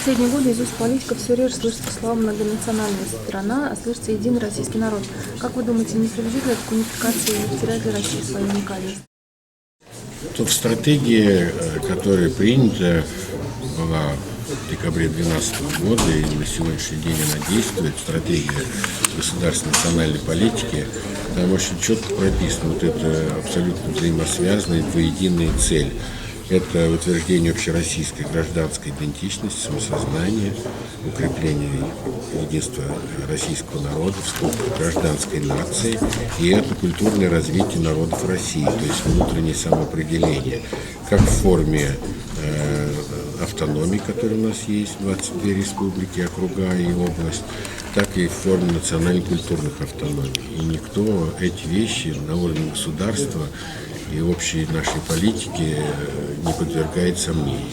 последние годы из уст политиков все реже слышится слова «многонациональная страна», а слышится «единый российский народ». Как вы думаете, не приведет ли это к унификации и не потеряет ли Россия свою уникальность? Тут в стратегии, которая принята была в декабре 2012 года, и на сегодняшний день она действует, стратегия государственной национальной политики, там очень четко прописано вот это абсолютно взаимосвязанная двуединая цель. Это утверждение общероссийской гражданской идентичности, самосознания, укрепление единства российского народа в скобках гражданской нации, и это культурное развитие народов России, то есть внутреннее самоопределение, как в форме автономии, которая у нас есть, 22 республики, округа и область, так и в форме национально-культурных автономий. И никто эти вещи на уровне государства и общей нашей политики не подвергает сомнению.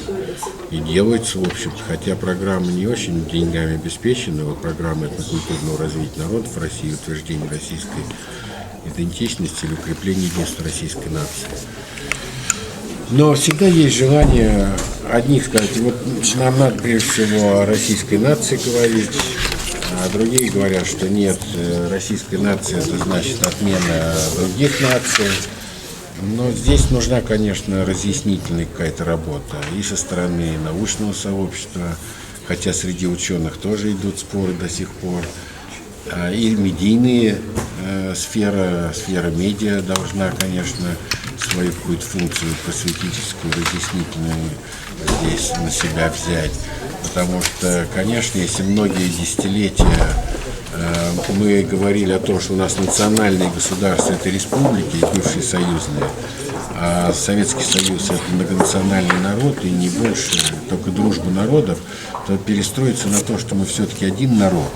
И делается, в общем-то, хотя программа не очень деньгами обеспечена, вот программа этнокультурного развития народов России, утверждение российской идентичности или укрепление единства российской нации. Но всегда есть желание одних сказать, вот нам надо прежде всего о российской нации говорить, а другие говорят, что нет, российская нация это значит отмена других наций. Но здесь нужна, конечно, разъяснительная какая-то работа и со стороны научного сообщества, хотя среди ученых тоже идут споры до сих пор, и медийная сфера медиа должна, конечно, свою какую-то функцию просветительскую, разъяснительную здесь на себя взять. Потому что, конечно, если многие десятилетия мы говорили о том, что у нас национальные государства – это республики, бывшие союзные, а Советский Союз – это многонациональный народ и не больше, только дружба народов, то перестроиться на то, что мы все-таки один народ,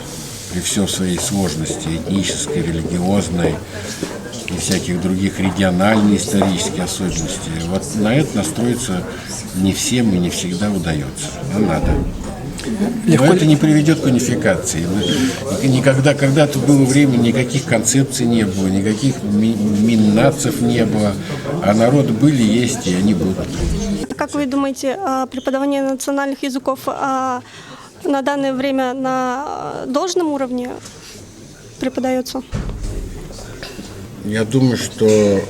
при всей своей сложности этнической, религиозной и всяких других региональных, исторических особенностей. Вот на это настроиться не всем и не всегда удается, но надо. Но это не приведет к унификации. Никогда, когда-то было время, никаких концепций не было, никаких миннацев не было, а народы были, есть, и они будут. Как вы думаете, преподавание национальных языков на данное время на должном уровне преподается? Я думаю, что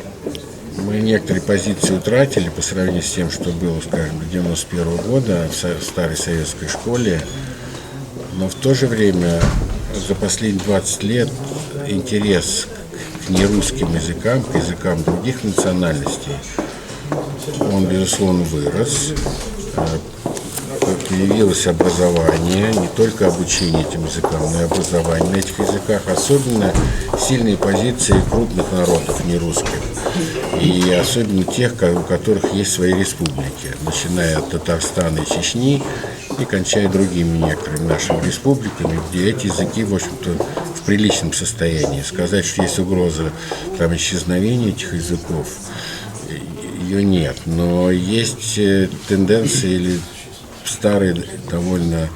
мы некоторые позиции утратили по сравнению с тем, что было, скажем, до 91 года в старой советской школе, но в то же время за последние 20 лет интерес к нерусским языкам, к языкам других национальностей, он, безусловно, вырос. Появилось образование, не только обучение этим языкам, но и образование на этих языках, особенно сильные позиции крупных народов нерусских, и особенно тех, у которых есть свои республики, начиная от Татарстана и Чечни и кончая другими некоторыми нашими республиками, где эти языки, в общем-то, в приличном состоянии. Сказать, что есть угроза там исчезновения этих языков, ее нет, но есть тенденции или старая довольно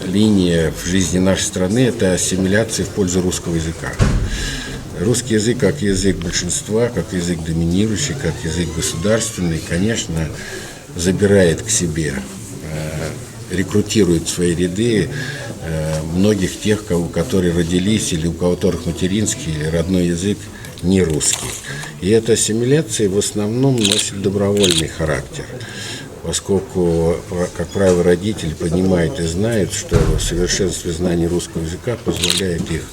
линия в жизни нашей страны – это ассимиляция в пользу русского языка. Русский язык как язык большинства, как язык доминирующий, как язык государственный, конечно, забирает к себе, рекрутирует в свои ряды многих тех, которые родились или у которых материнский или родной язык не русский. И эта ассимиляция в основном носит добровольный характер, поскольку, как правило, родители понимают и знают, что совершенствование знаний русского языка позволяет их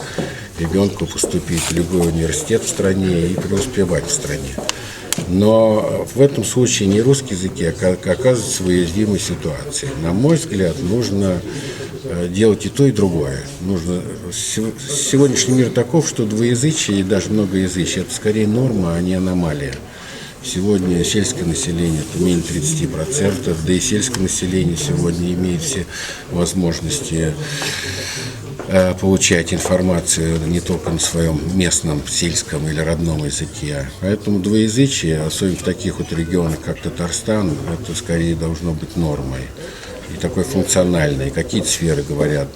ребенку поступить в любой университет в стране и преуспевать в стране. Но в этом случае не русский язык оказывается в уязвимой ситуации. На мой взгляд, нужно делать и то, и другое. Сегодняшний мир таков, что двуязычие и даже многоязычие – это скорее норма, а не аномалия. Сегодня сельское население – это менее 30%, да и сельское население сегодня имеет все возможности получать информацию не только на своем местном, сельском или родном языке. Поэтому двуязычие, особенно в таких вот регионах, как Татарстан, это скорее должно быть нормой. И такой функциональный. Какие-то сферы говорят,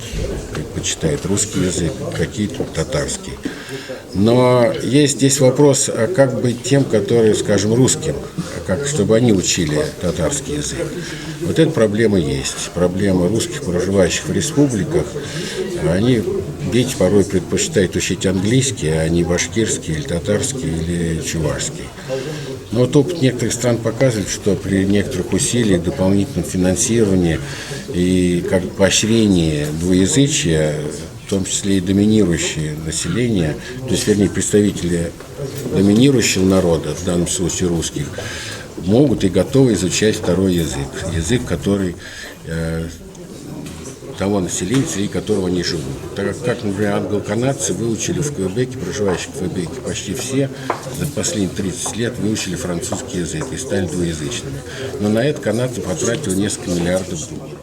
предпочитают русский язык, какие-то татарский. Но есть здесь вопрос, а как быть тем, которые, скажем, русским, как чтобы они учили татарский язык. Вот эта проблема есть. Проблема русских, проживающих в республиках. Они, дети порой предпочитают учить английский, а не башкирский, или татарский, или чувашский. Но вот опыт некоторых стран показывает, что при некоторых усилиях, дополнительном финансировании и как поощрении двуязычия, в том числе и доминирующее население, то есть, вернее, представители доминирующего народа, в данном случае русских, могут и готовы изучать второй язык. Язык, который того населения, среди которого они живут. Так как, например, англо-канадцы выучили в Квебеке, проживающие в Квебеке, почти все за последние 30 лет выучили французский язык и стали двуязычными. Но на это канадцы потратили несколько миллиардов долларов.